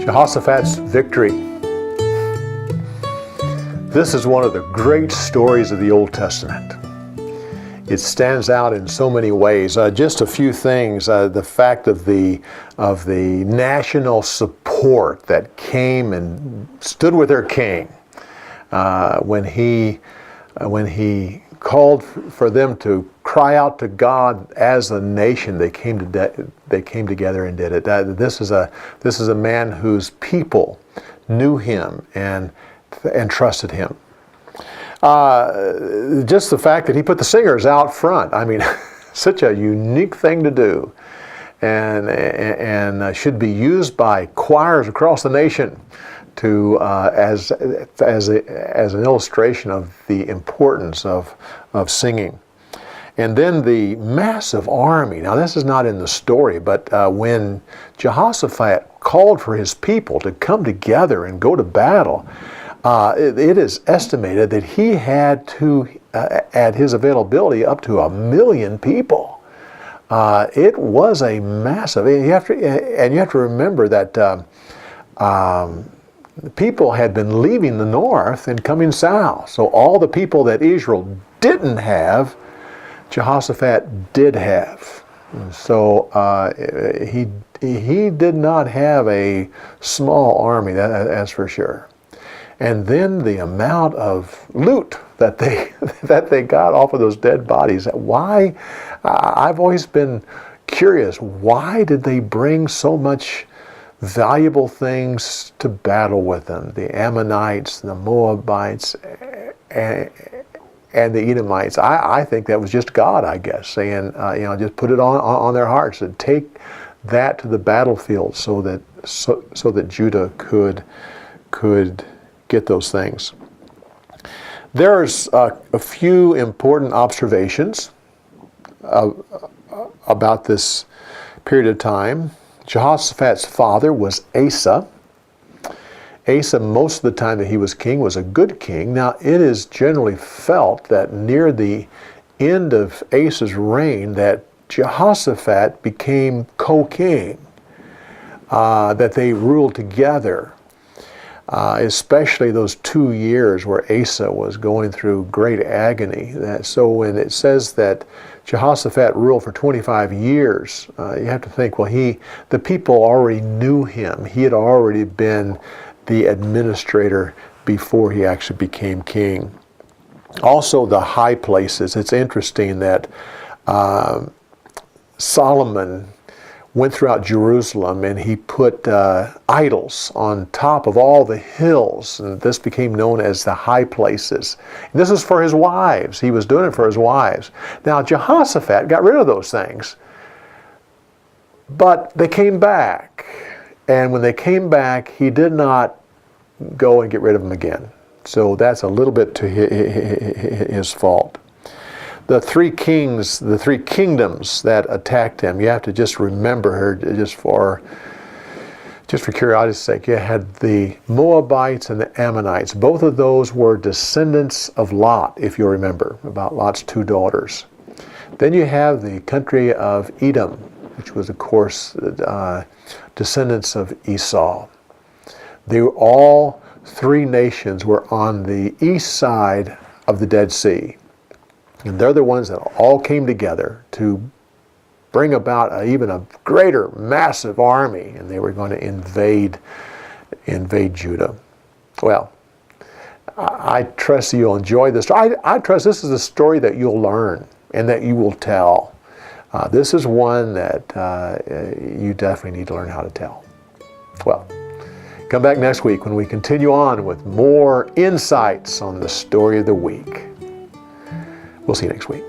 Jehoshaphat's victory. This is one of the great stories of the Old Testament. It stands out in so many ways. Just a few things. The fact of the national support that came and stood with their king when he called for them to cry out to God as a nation. They came together and did it. This is a man whose people knew him and trusted him. Just the fact that he put the singers out front. I mean, such a unique thing to do, and should be used by choirs across the nation to as an illustration of the importance of singing. And then the massive army. Now, this is not in the story, but when Jehoshaphat called for his people to come together and go to battle, it is estimated that he had at his availability, up to 1 million people. It was a massive. You have to remember that people had been leaving the north and coming south. So all the people that Israel didn't have, Jehoshaphat did have. So he did not have a small army, that's for sure. And then the amount of loot that they got off of those dead bodies. Why? I've always been curious. Why did they bring so much valuable things to battle with them? The Ammonites, the Moabites, and the Edomites. I think that was just God, I guess, saying, just put it on their hearts and take that to the battlefield so that Judah could get those things. There's a few important observations about this period of time. Jehoshaphat's father was Asa. Asa, most of the time that he was king, was a good king. Now, it is generally felt that near the end of Asa's reign that Jehoshaphat became co-king, that they ruled together, especially those 2 years where Asa was going through great agony. So when it says that Jehoshaphat ruled for 25 years, you have to think, well, the people already knew him. He had already been the administrator before he actually became king. Also, the high places. It's interesting that Solomon went throughout Jerusalem and he put idols on top of all the hills, and this became known as the high places. And this is for his wives. He was doing it for his wives. Now, Jehoshaphat got rid of those things, but they came back. And when they came back, he did not go and get rid of them again. So that's a little bit to his fault. The three kings, the three kingdoms that attacked him, you have to just remember her, just for curiosity's sake. You had the Moabites and the Ammonites. Both of those were descendants of Lot, if you remember, about Lot's 2 daughters. Then you have the country of Edom, which was, of course, descendants of Esau. All 3 nations were on the east side of the Dead Sea. And they're the ones that all came together to bring about even a greater, massive army, and they were going to invade Judah. Well, I trust you'll enjoy this. I trust this is a story that you'll learn and that you will tell. This is one that you definitely need to learn how to tell. Well, come back next week when we continue on with more insights on the story of the week. We'll see you next week.